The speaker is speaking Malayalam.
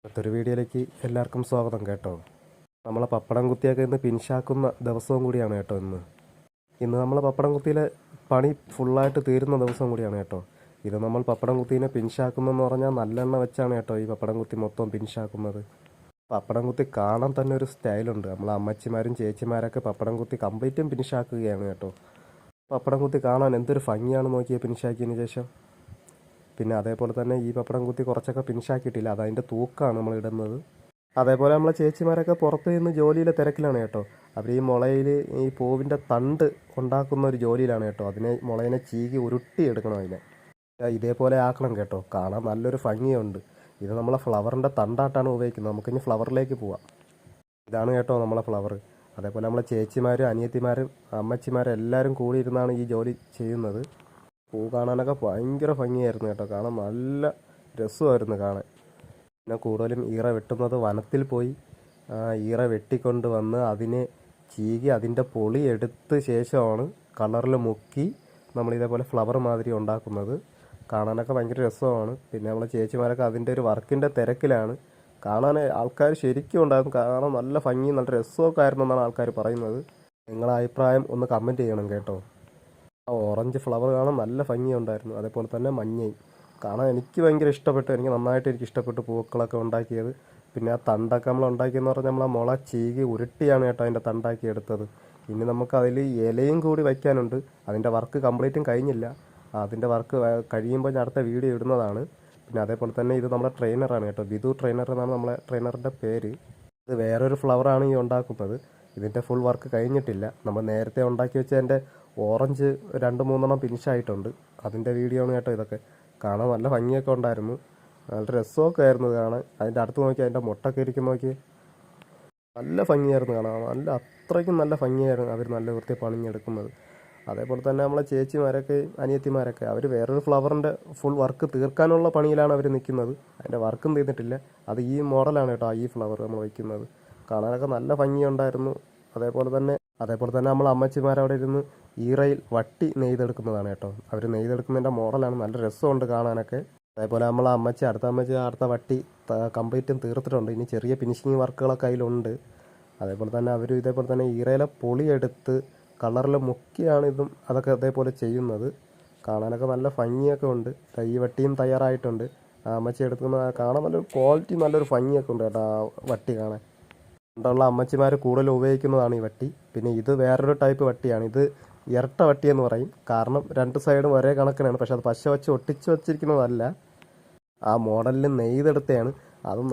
മറ്റൊരു വീഡിയോയിലേക്ക് എല്ലാവർക്കും സ്വാഗതം കേട്ടോ. നമ്മളെ പപ്പടം കുത്തിയൊക്കെ ഇന്ന് പിൻഷാക്കുന്ന ദിവസവും കൂടിയാണ് കേട്ടോ. ഇന്ന് നമ്മൾ പപ്പടം കുത്തിയിലെ പണി ഫുള്ളായിട്ട് തീരുന്ന ദിവസം കൂടിയാണ് കേട്ടോ. ഇത് നമ്മൾ പപ്പടം കുത്തീനെ പിൻഷാക്കുന്നതെന്ന് പറഞ്ഞാൽ നല്ലെണ്ണ വെച്ചാണ് കേട്ടോ ഈ പപ്പടം കുത്തി മൊത്തം പിൻഷാക്കുന്നത്. പപ്പടം കുത്തി കാണാൻ തന്നെ ഒരു സ്റ്റൈലുണ്ട്. നമ്മളെ അമ്മച്ചിമാരും ചേച്ചിമാരൊക്കെ പപ്പടം കുത്തി കംപ്ലീറ്റും പിൻഷാക്കുകയാണ് കേട്ടോ. പപ്പടം കുത്തി കാണാൻ എന്തൊരു ഭംഗിയാണ് നോക്കിയ പിൻഷാക്കിയതിന് ശേഷം. പിന്നെ അതേപോലെ തന്നെ ഈ പപ്പടം കുത്തി കുറച്ചൊക്കെ പിൻഷാക്കിയിട്ടില്ല, അതതിൻ്റെ തൂക്കമാണ് നമ്മൾ ഇടുന്നത്. അതേപോലെ നമ്മളെ ചേച്ചിമാരൊക്കെ പുറത്ത് നിന്ന് ജോലിയിലെ തിരക്കിലാണ് കേട്ടോ. അവർ ഈ മുളയിൽ ഈ പൂവിൻ്റെ തണ്ട് ഉണ്ടാക്കുന്ന ഒരു ജോലിയിലാണ് കേട്ടോ. മുളയിനെ ചീകി ഉരുട്ടിയെടുക്കണം. ഇതേപോലെ ആക്കണം കേട്ടോ. കാണാൻ നല്ലൊരു ഭംഗിയുണ്ട്. ഇത് നമ്മളെ ഫ്ലവറിൻ്റെ തണ്ടായിട്ടാണ് ഉപയോഗിക്കുന്നത്. നമുക്കിനി ഫ്ലവറിലേക്ക് പോവാം. ഇതാണ് കേട്ടോ നമ്മളെ ഫ്ലവർ. അതേപോലെ നമ്മളെ ചേച്ചിമാരും അനിയത്തിമാരും അമ്മച്ചിമാരും എല്ലാവരും കൂടി ഇരുന്നാണ് ഈ ജോലി ചെയ്യുന്നത്. പൂ കാണാനൊക്കെ ഭയങ്കര ഭംഗിയായിരുന്നു കേട്ടോ. കാണാൻ നല്ല രസമായിരുന്നു കാണാൻ. പിന്നെ കൂടുതലും ഈറ വെട്ടുന്നത് വനത്തിൽ പോയി ഈറ വെട്ടിക്കൊണ്ട് വന്ന് അതിനെ ചീകി അതിൻ്റെ പൊളി എടുത്ത ശേഷമാണ് കളറിൽ മുക്കി നമ്മളിതേപോലെ ഫ്ലവർ മാതിരി ഉണ്ടാക്കുന്നത്. കാണാനൊക്കെ ഭയങ്കര രസമാണ്. പിന്നെ നമ്മളെ ചേച്ചിമാരൊക്കെ അതിൻ്റെ ഒരു വർക്കിൻ്റെ തിരക്കിലാണ്. കാണാൻ ആൾക്കാർ ശരിക്കും ഉണ്ടായിരുന്നു. കാണാൻ നല്ല ഭംഗി നല്ല രസമൊക്കെ ആയിരുന്നു എന്നാണ് ആൾക്കാർ പറയുന്നത്. നിങ്ങളുടെ അഭിപ്രായം ഒന്ന് കമൻറ്റ് ചെയ്യണം കേട്ടോ. ആ ഓറഞ്ച് ഫ്ലവർ കാണാൻ നല്ല ഭംഗിയുണ്ടായിരുന്നു. അതേപോലെ തന്നെ മഞ്ഞയും കാണാൻ എനിക്ക് ഭയങ്കര ഇഷ്ടപ്പെട്ടു. എനിക്ക് ഇഷ്ടപ്പെട്ടു പൂക്കളൊക്കെ ഉണ്ടാക്കിയത്. പിന്നെ ആ തണ്ടൊക്കെ നമ്മൾ ഉണ്ടാക്കിയെന്ന് പറഞ്ഞാൽ നമ്മൾ ആ മുള ചീകി ഉരുട്ടിയാണ് കേട്ടോ അതിൻ്റെ തണ്ടാക്കി എടുത്തത്. ഇനി നമുക്ക് അതിൽ ഇലയും കൂടി വയ്ക്കാനുണ്ട്. അതിൻ്റെ വർക്ക് കംപ്ലീറ്റും കഴിഞ്ഞില്ല. അതിൻ്റെ വർക്ക് കഴിയുമ്പോൾ ഞാൻ അടുത്ത വീഡിയോ ഇടുന്നതാണ്. പിന്നെ അതേപോലെ തന്നെ ഇത് നമ്മുടെ ട്രെയിനറാണ് കേട്ടോ. വിധു ട്രെയിനർ എന്നാണ് നമ്മളെ ട്രെയിനറിൻ്റെ പേര്. ഇത് വേറൊരു ഫ്ലവറാണ് ഈ ഉണ്ടാക്കുന്നത്. ഇതിൻ്റെ ഫുൾ വർക്ക് കഴിഞ്ഞിട്ടില്ല. നമ്മൾ നേരത്തെ ഉണ്ടാക്കി വെച്ചതിൻ്റെ ഓറഞ്ച് 2-3 ഫിനിഷായിട്ടുണ്ട്. അതിൻ്റെ വീഡിയോ ആണ് കേട്ടോ ഇതൊക്കെ. കാണാൻ നല്ല ഭംഗിയൊക്കെ ഉണ്ടായിരുന്നു. നല്ല രസമൊക്കെ ആയിരുന്നു കാണാൻ. അതിൻ്റെ അടുത്ത് നോക്കി അതിൻ്റെ മുട്ടൊക്കെ ഇരിക്കുന്ന നോക്കി നല്ല ഭംഗിയായിരുന്നു കാണാൻ. അത്രയ്ക്കും നല്ല ഭംഗിയായിരുന്നു അവർ നല്ല വൃത്തി പണിഞ്ഞെടുക്കുന്നത്. അതേപോലെ തന്നെ നമ്മളെ ചേച്ചിമാരൊക്കെ അനിയത്തിമാരൊക്കെ അവർ വേറൊരു ഫ്ലവറിൻ്റെ ഫുൾ വർക്ക് തീർക്കാനുള്ള പണിയിലാണ് അവർ നിൽക്കുന്നത്. അതിൻ്റെ വർക്കും തീർന്നിട്ടില്ല. അത് ഈ മോഡലാണ് കേട്ടോ ഈ ഫ്ലവർ നമ്മൾ വയ്ക്കുന്നത്. കാണാനൊക്കെ നല്ല ഭംഗിയുണ്ടായിരുന്നു. അതേപോലെ തന്നെ നമ്മൾ അമ്മച്ചിമാരവിടെ ഇരുന്ന് ഈറയിൽ വട്ടി നെയ്തെടുക്കുന്നതാണ് കേട്ടോ. അവർ നെയ്തെടുക്കുന്നതിൻ്റെ മോഡലാണ്. നല്ല രസമുണ്ട് കാണാനൊക്കെ. അതേപോലെ നമ്മൾ അടുത്ത വട്ടി കംപ്ലീറ്റും തീർത്തിട്ടുണ്ട്. ഇനി ചെറിയ ഫിനിഷിങ് വർക്കുകളൊക്കെ അതിലുണ്ട്. അതേപോലെ തന്നെ അവർ ഇതേപോലെ തന്നെ ഈറയിലെ പൊളിയെടുത്ത് കളറിൽ മുക്കിയാണ് അതൊക്കെ അതേപോലെ ചെയ്യുന്നത്. കാണാനൊക്കെ നല്ല ഭംഗിയൊക്കെ ഉണ്ട്. ഈ വട്ടിയും തയ്യാറായിട്ടുണ്ട്. അമ്മച്ചി എടുക്കുന്ന കാണാൻ നല്ലൊരു ക്വാളിറ്റി നല്ലൊരു ഭംഗിയൊക്കെ ഉണ്ട് കേട്ടോ ആ വട്ടി കാണാൻ. പണ്ടുള്ള അമ്മച്ചിമാർ കൂടുതൽ ഉപയോഗിക്കുന്നതാണ് ഈ വട്ടി. പിന്നെ ഇത് വേറൊരു ടൈപ്പ് വട്ടിയാണ്. ഇത് ഇരട്ട വട്ടി എന്ന് പറയും. കാരണം 2 സൈഡും ഒരേ കണക്കിനാണ്. പക്ഷെ അത് പശ വെച്ച് ഒട്ടിച്ച് വെച്ചിരിക്കുന്നതല്ല, ആ മോഡലിൽ നെയ്തെടുത്തതാണ്. അതും